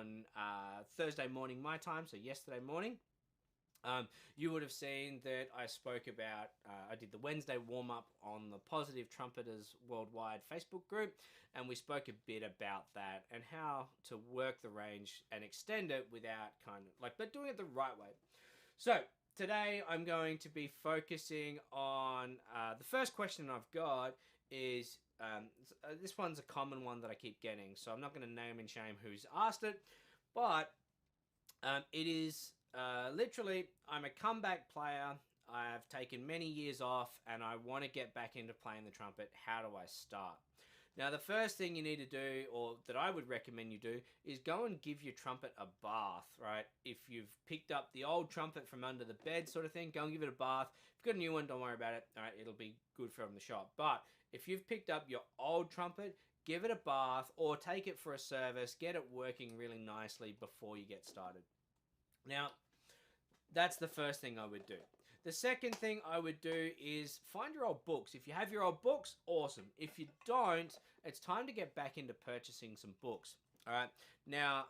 on Thursday morning my time, so yesterday morning, you would have seen that I spoke about, I did the Wednesday warm-up on the Positive Trumpeters Worldwide Facebook group, and we spoke a bit about that and how to work the range and extend it without but doing it the right way. So today I'm going to be focusing on, the first question I've got is, this one's a common one that I keep getting, so I'm not going to name and shame who's asked it, but it is literally, I'm a comeback player. I've taken many years off and I want to get back into playing the trumpet. How do I start? Now, the first thing you need to do, or that I would recommend you do, is go and give your trumpet a bath, right? If you've picked up the old trumpet from under the bed sort of thing, go and give it a bath. If you've got a new one, don't worry about it. All right, it'll be good from the shop. But if you've picked up your old trumpet, give it a bath or take it for a service. Get it working really nicely before you get started. Now, that's the first thing I would do. The second thing I would do is find your old books. If you have your old books, awesome. If you don't, it's time to get back into purchasing some books. All right. Now,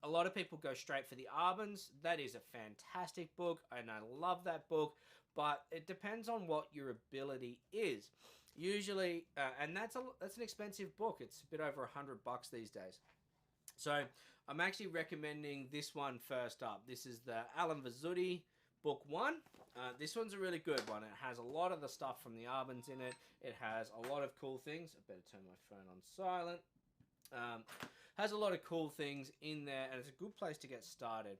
a lot of people go straight for the Arbans. That is a fantastic book, and I love that book, but it depends on what your ability is. Usually, and that's an expensive book. It's a bit over $100 these days. So I'm actually recommending this one first up. This is the Alan Vazzuti book 1. This one's a really good one. It has a lot of the stuff from the Arbans in it. It has a lot of cool things. I better turn my phone on silent. Has a lot of cool things in there, and it's a good place to get started.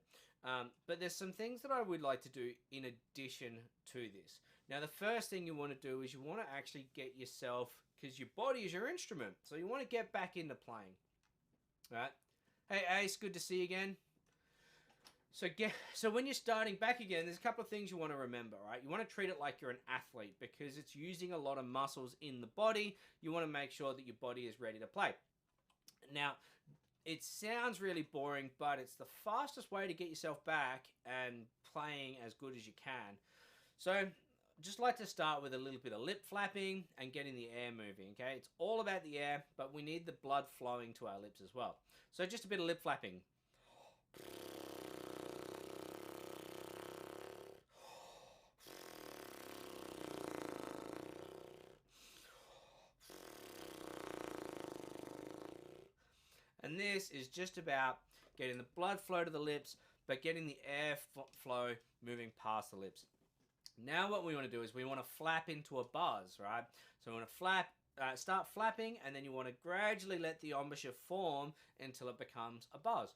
But there's some things that I would like to do in addition to this. Now, the first thing you want to do is you want to actually get yourself, because your body is your instrument, so you want to get back into playing. All right. Hey Ace, good to see you again. So when you're starting back again, there's a couple of things you want to remember, right? You want to treat it like you're an athlete because it's using a lot of muscles in the body. You want to make sure that your body is ready to play. Now, it sounds really boring, but it's the fastest way to get yourself back and playing as good as you can. So just like to start with a little bit of lip flapping and getting the air moving, okay? It's all about the air, but we need the blood flowing to our lips as well. So just a bit of lip flapping. And this is just about getting the blood flow to the lips, but getting the air flow moving past the lips. Now what we want to do is we want to flap into a buzz, right? So we want to start flapping, and then you want to gradually let the embouchure form until it becomes a buzz.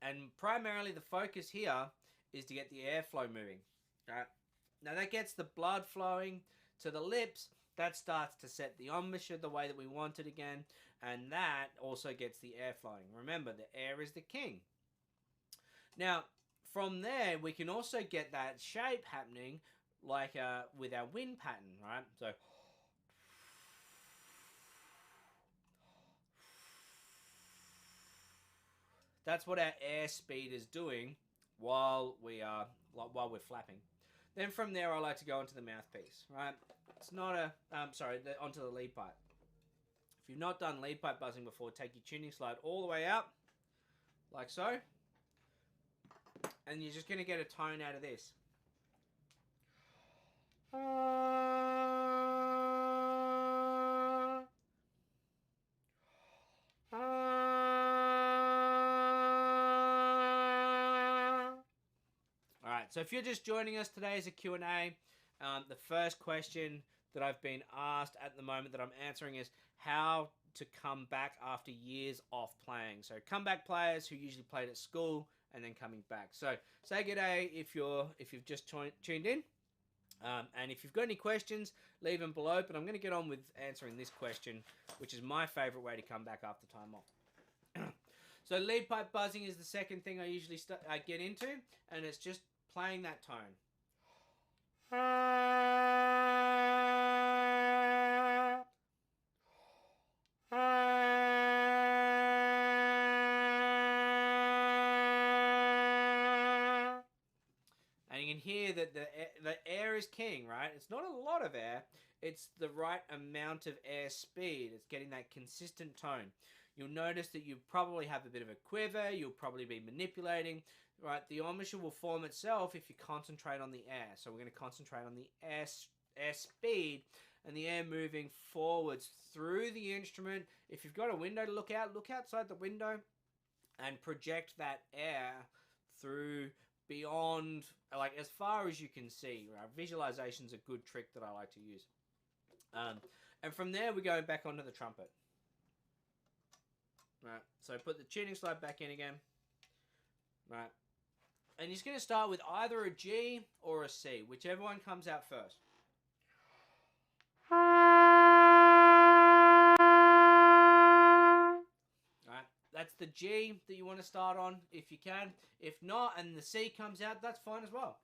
And primarily the focus here is to get the airflow moving. Right? Now that gets the blood flowing to the lips. That starts to set the embouchure the way that we want it again. And that also gets the air flowing. Remember, the air is the king. Now, from there, we can also get that shape happening like with our wind pattern, right? So that's what our air speed is doing while we're flapping. Then from there, I like to go into the mouthpiece, right? It's not onto the lead pipe. If you've not done lead pipe buzzing before, take your tuning slide all the way out, like so. And you're just going to get a tone out of this. Alright, so if you're just joining us today as a Q&A, the first question that I've been asked at the moment that I'm answering is how to come back after years off playing. So comeback players who usually played at school and then coming back. So say g'day if you've just tuned in. And if you've got any questions, leave them below. But I'm going to get on with answering this question, which is my favorite way to come back after time off. So lead pipe buzzing is the second thing I usually get into, and it's just playing that tone. hear that the air is king, right? It's not a lot of air. It's the right amount of air speed. It's getting that consistent tone. You'll notice that you probably have a bit of a quiver. You'll probably be manipulating, right? The embouchure will form itself if you concentrate on the air. So we're going to concentrate on the air speed and the air moving forwards through the instrument. If you've got a window to look outside the window and project that air through beyond, like as far as you can see. Right? Visualization's a good trick that I like to use. And from there, we go back onto the trumpet. Right, so put the tuning slide back in again. Right, and you're just going to start with either a G or a C, whichever one comes out first. Right, that's the G that you want to start on if you can. If not, and the C comes out, that's fine as well.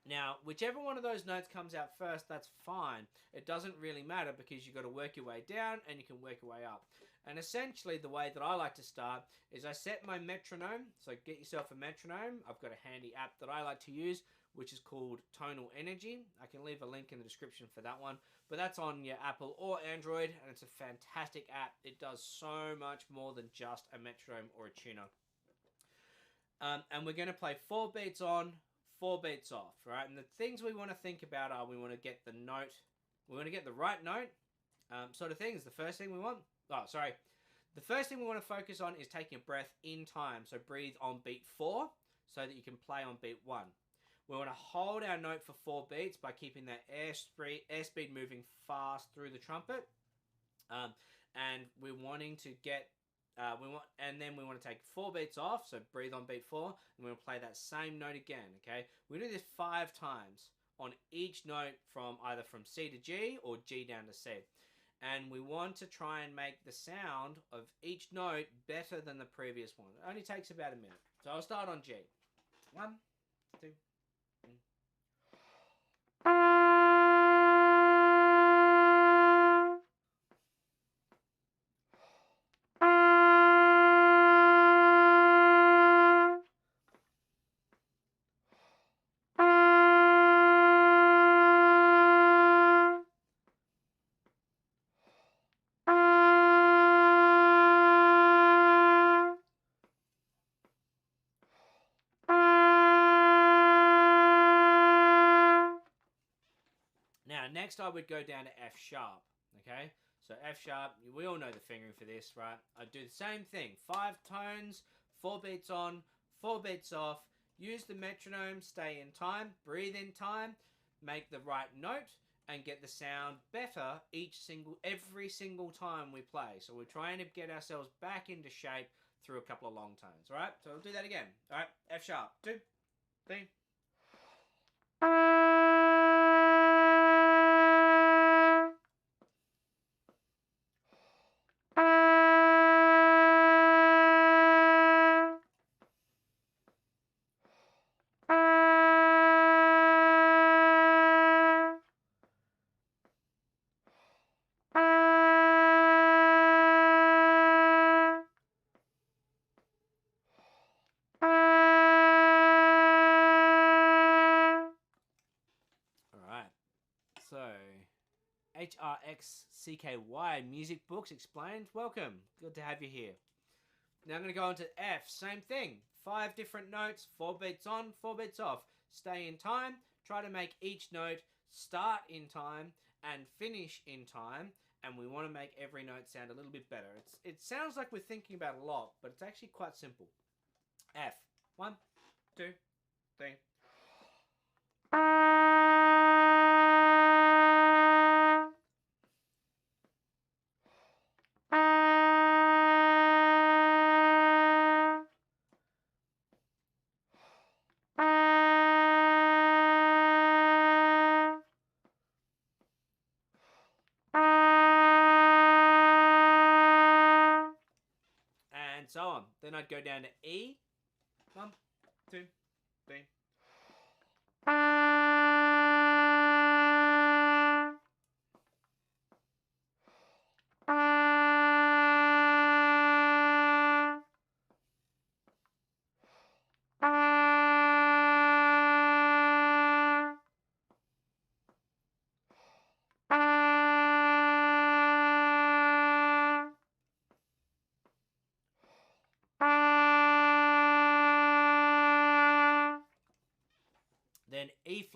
Now, whichever one of those notes comes out first, that's fine. It doesn't really matter because you've got to work your way down and you can work your way up. And essentially, the way that I like to start is I set my metronome. So get yourself a metronome. I've got a handy app that I like to use, which is called Tonal Energy. I can leave a link in the description for that one. But that's on your Apple or Android, and it's a fantastic app. It does so much more than just a metronome or a tuner. And we're going to play 4 beats on, 4 beats off, right? And the things we want to think about are we want to get the note, we want to get the right note, sort of things. The first thing we want, the first thing we want to focus on is taking a breath in time. So breathe on beat 4 so that you can play on beat 1. We want to hold our note for 4 beats by keeping that airspeed moving fast through the trumpet. And we're wanting to get and then we want to take 4 beats off, so breathe on beat 4, and we're going to play that same note again, okay? We're going to do this 5 times on each note from either from C to G or G down to C. And we want to try and make the sound of each note better than the previous one. It only takes about a minute. So I'll start on G. 1, 2, 3. Now, next I would go down to F sharp, okay? So F sharp, we all know the fingering for this, right? I do the same thing, 5 tones, 4 beats on, 4 beats off, use the metronome, stay in time, breathe in time, make the right note, and get the sound better every single time we play. So we're trying to get ourselves back into shape through a couple of long tones, all right? So we'll do that again, all right? F sharp, 2, 3. So, HRXCKY Music Books Explained. Welcome. Good to have you here. Now I'm going to go on to F. Same thing. 5 different notes, 4 beats on, 4 beats off. Stay in time. Try to make each note start in time and finish in time. And we want to make every note sound a little bit better. It sounds like we're thinking about a lot, but it's actually quite simple. F. 1, 2, 3. And so on. Then I'd go down to E. 1, 2, 3.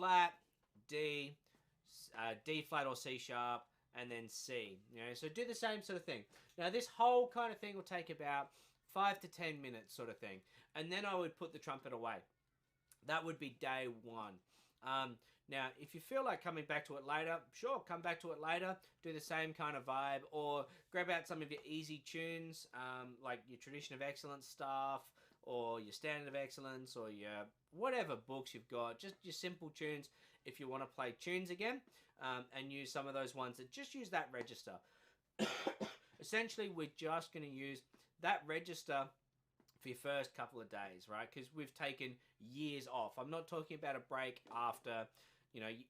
flat, D, D flat or C sharp, and then C. So do the same sort of thing. Now this whole kind of thing will take about 5 to 10 minutes sort of thing. And then I would put the trumpet away. That would be day one. Now, if you feel like coming back to it later, sure, come back to it later. Do the same kind of vibe, or grab out some of your easy tunes, like your Tradition of Excellence stuff, or your Standard of Excellence, or your whatever books you've got. Just your simple tunes if you want to play tunes again, and use some of those ones that just use that register. Essentially, we're just going to use that register for your first couple of days, right? Because we've taken years off. I'm not talking about a break after,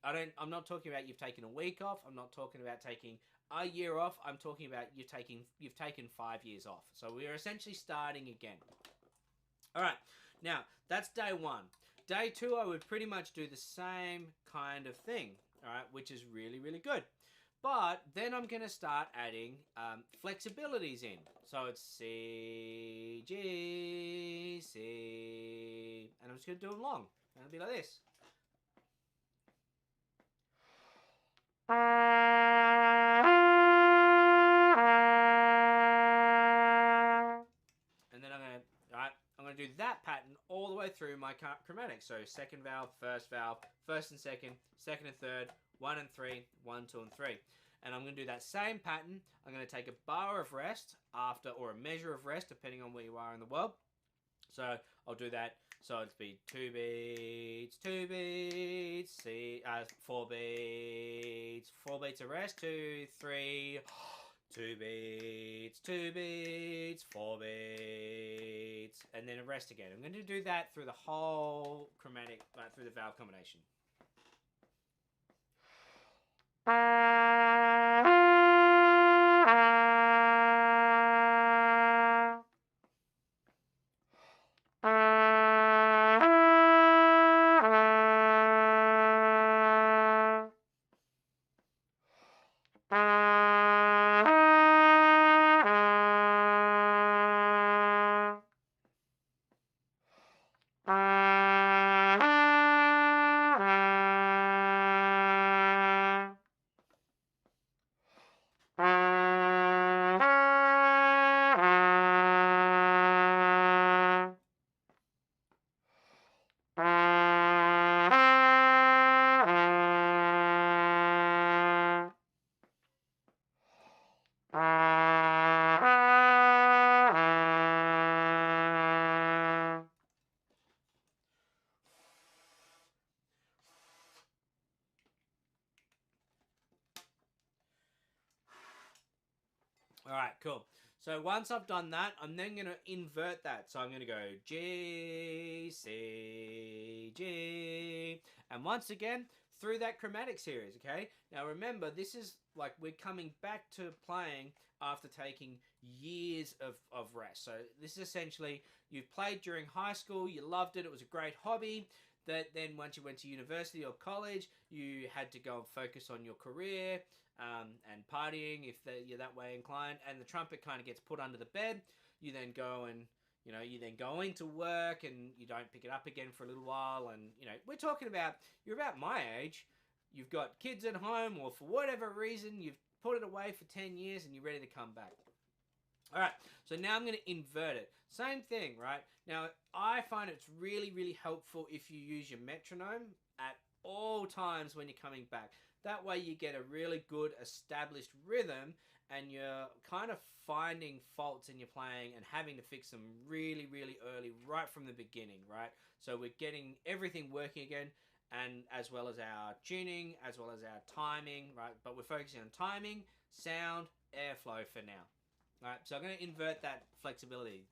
I'm not talking about you've taken a week off. I'm not talking about taking a year off. I'm talking about you've taken 5 years off. So we're essentially starting again. All right, now that's day one. Day two, I would pretty much do the same kind of thing, all right, which is really, really good. But then I'm going to start adding flexibilities in. So it's C, G, C, and I'm just going to do them long. And it'll be like this. And then I'm going to do that pattern all the way through my chromatic. So second valve, first and second and third, 1 and 3, 1, 2, and 3. And I'm going to do that same pattern. I'm going to take a bar of rest after, or a measure of rest, depending on where you are in the world. So I'll do that. So it'll be 2 beats, 2 beats, 4 beats, 4 beats of rest, 2, 3, 2 beats, 2 beats, 4 beats, and then a rest again. I'm going to do that through the whole chromatic, through the valve combination. All right, cool. So once I've done that, I'm then going to invert that. So I'm going to go G, C, G. And once again, through that chromatic series, okay? Now remember, this is like we're coming back to playing after taking years of rest. So this is essentially, you've played during high school, you loved it, it was a great hobby. That then once you went to university or college, you had to go and focus on your career, and partying if you're that way inclined, and the trumpet kind of gets put under the bed. You then go and you then go into work and you don't pick it up again for a little while. And we're talking about, you're about my age, you've got kids at home, or for whatever reason you've put it away for 10 years and you're ready to come back. All right, so now I'm going to invert it. Same thing, right? Now I find it's really, really helpful if you use your metronome at all times when you're coming back. That way you get a really good established rhythm, and you're kind of finding faults in your playing and having to fix them really, really early, right from the beginning, right? So we're getting everything working again, and as well as our tuning, as well as our timing, right? But we're focusing on timing, sound, airflow for now. All right, so I'm going to invert that flexibility.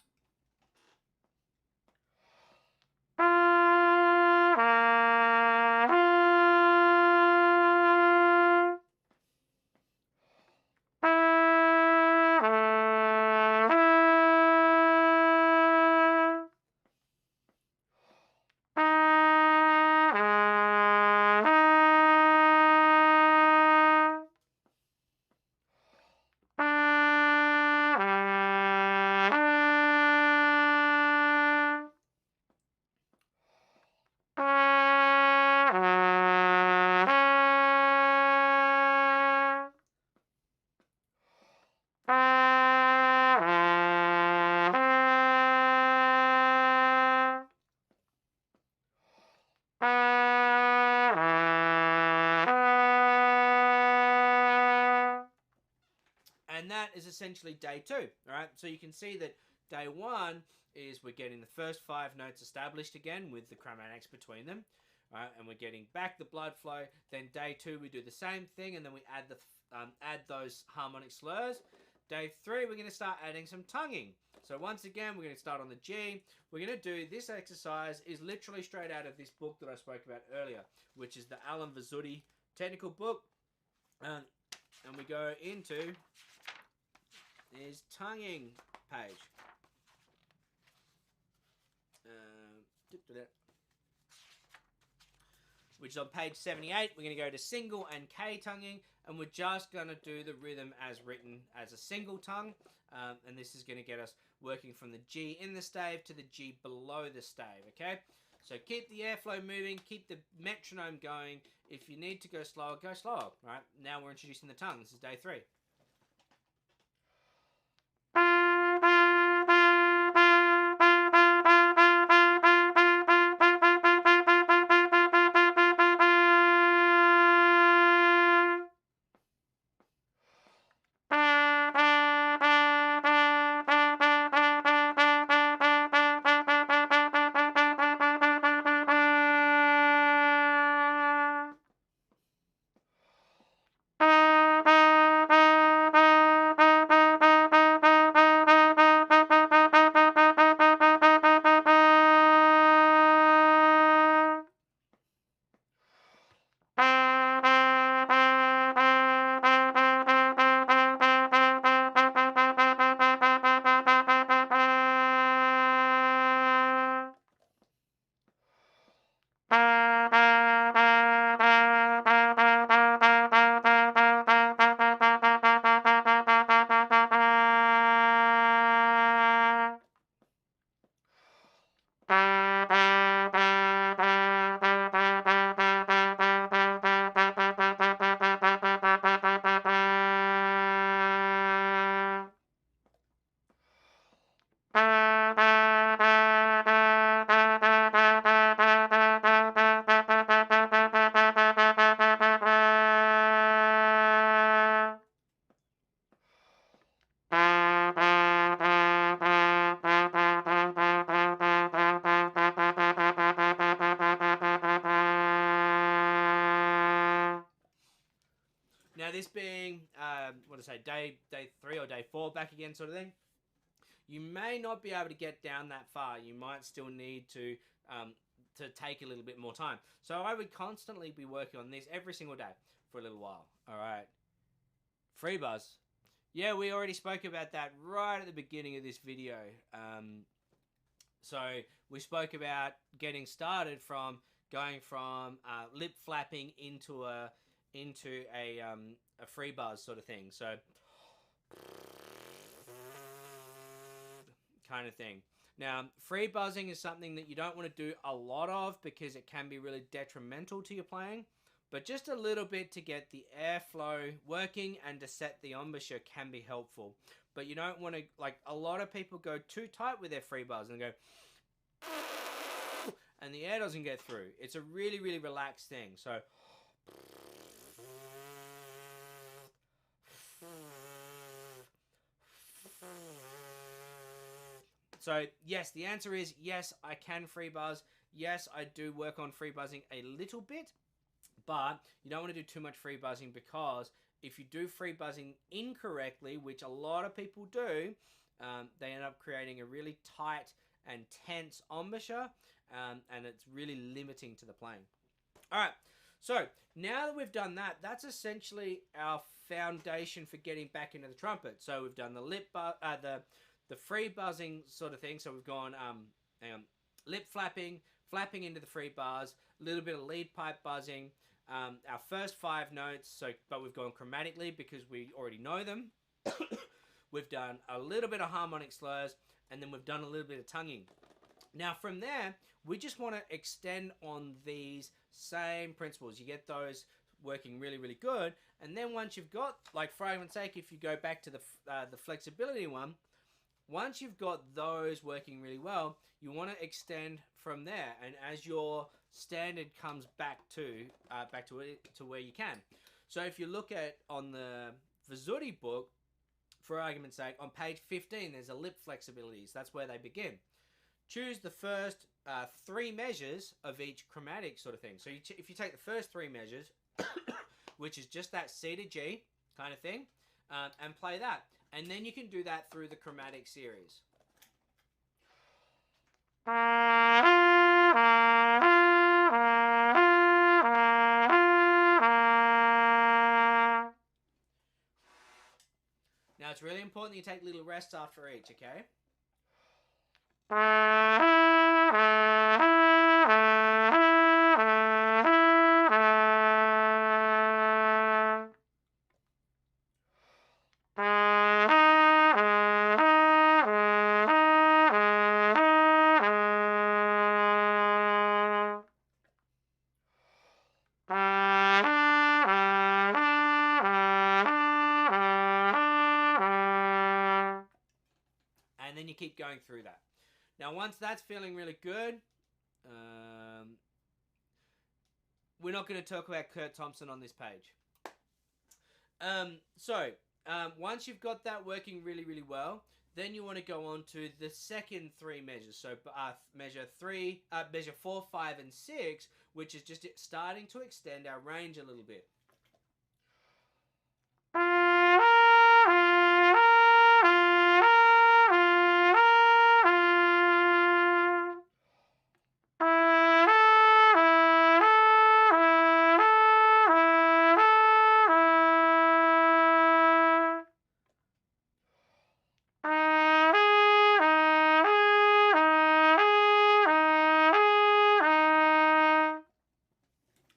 And that is essentially day 2, all right? So you can see that day 1 is we're getting the first 5 notes established again with the chromatics between them, all right? And we're getting back the blood flow. Then day 2 we do the same thing, and then we add those harmonic slurs. Day 3 we're going to start adding some tonguing. So once again we're going to start on the G. We're going to do this exercise is literally straight out of this book that I spoke about earlier, which is the Alan Vizzuti technical book, and we go into his tonguing page. Which is on page 78. We're going to go to single and K tonguing, and we're just going to do the rhythm as written as a single tongue, and this is going to get us working from the G in the stave to the G below the stave, okay? So keep the airflow moving, keep the metronome going. If you need to go slower, go slower, right? Now we're introducing the tongue. This is day 3. Now this being, day 3 or day 4 back again sort of thing, you may not be able to get down that far. You might still need to take a little bit more time. So I would constantly be working on this every single day for a little while. All right. Free buzz. Yeah, we already spoke about that right at the beginning of this video. So we spoke about getting started from going from lip flapping into a free buzz sort of thing. So kind of thing. Now, free buzzing is something that you don't want to do a lot of because it can be really detrimental to your playing. But just a little bit to get the airflow working and to set the embouchure can be helpful. But you don't want to, like, a lot of people go too tight with their free buzz and go, and the air doesn't get through. It's a really, really relaxed thing. So yes, the answer is yes, I can free buzz. Yes, I do work on free buzzing a little bit, but you don't want to do too much free buzzing because if you do free buzzing incorrectly, which a lot of people do, they end up creating a really tight and tense embouchure, and it's really limiting to the playing. All right, so now that we've done that, that's essentially our foundation for getting back into the trumpet. So we've done the free buzzing sort of thing. So we've gone lip flapping, flapping into the free bars, a little bit of lead pipe buzzing, our first 5 notes, but we've gone chromatically because we already know them. We've done a little bit of harmonic slurs, and then we've done a little bit of tonguing. Now from there, we just want to extend on these same principles. You get those working really, really good. And then once you've got, like for argument's sake, if you go back to the flexibility one, once you've got those working really well, you want to extend from there. And as your standard comes back to where you can. So if you look at on the Vizuri book, for argument's sake, on page 15, there's a lip flexibilities. That's where they begin. Choose the first 3 measures of each chromatic sort of thing. So if you take the first 3 measures, which is just that C to G kind of thing, and play that. And then you can do that through the chromatic series. Now it's really important that you take little rests after each, okay? And then you keep going through that. Now, once that's feeling really good, we're not going to talk about Kurt Thompson on this page. Once you've got that working really, really well, then you want to go on to the second 3 measures. So measure 4, 5, and 6, which is just starting to extend our range a little bit.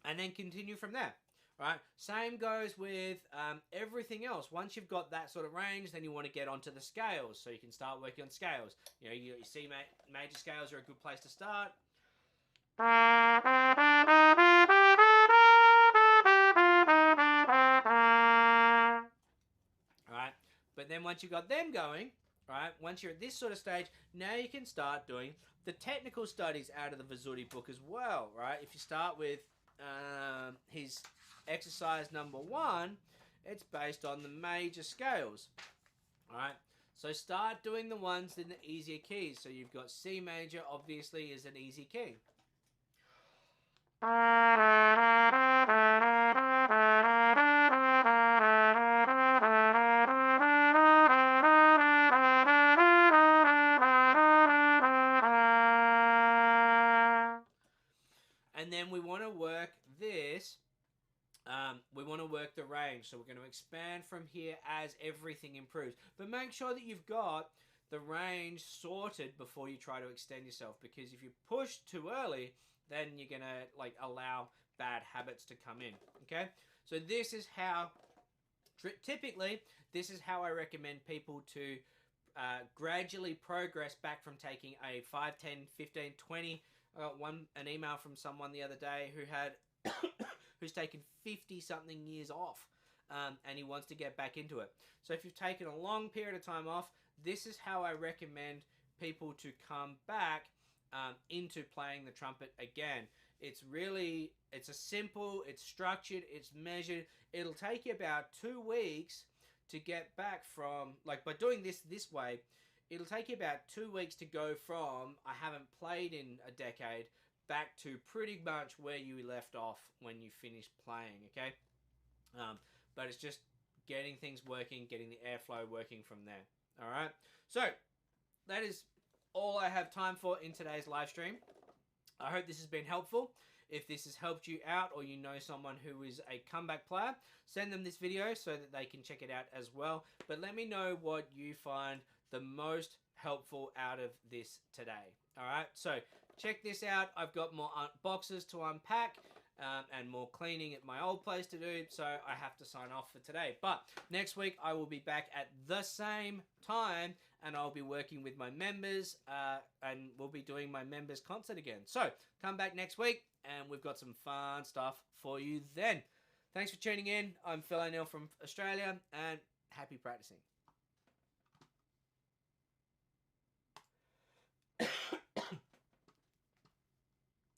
And then continue from there. Right? Same goes with everything else. Once you've got that sort of range, then you want to get onto the scales. So you can start working on scales. You know, your C major scales are a good place to start. Alright? But then once you've got them going, right, once you're at this sort of stage, now you can start doing the technical studies out of the Vizuri book as well, right? If you start with his exercise number 1, it's based on the major scales. Alright, so start doing the ones in the easier keys. So you've got C major, obviously, is an easy key. And then we want to work this. We want to work the range. So we're going to expand from here as everything improves. But make sure that you've got the range sorted before you try to extend yourself. Because if you push too early, then you're going to allow bad habits to come in. Okay? So this is how, typically, this is how I recommend people to gradually progress back from taking a 5, 10, 15, 20. I got an email from someone the other day who had who's taken 50-something years off, and he wants to get back into it. So if you've taken a long period of time off, this is how I recommend people to come back into playing the trumpet again. It's a simple, it's structured, it's measured. It'll take you about 2 weeks to get back from, by doing this way, it'll take you about 2 weeks to go from I haven't played in a decade back to pretty much where you left off when you finished playing, okay? But it's just getting things working, getting the airflow working from there, all right? So that is all I have time for in today's live stream. I hope this has been helpful. If this has helped you out, or you know someone who is a comeback player, send them this video so that they can check it out as well. But let me know what you find the most helpful out of this today. All right, so check this out. I've got more boxes to unpack and more cleaning at my old place to do, so I have to sign off for today. But next week I will be back at the same time, and I'll be working with my members, and we'll be doing my members concert again. So come back next week, and we've got some fun stuff for you then. Thanks for tuning in. I'm Phill O'Neill from Australia, and happy practicing.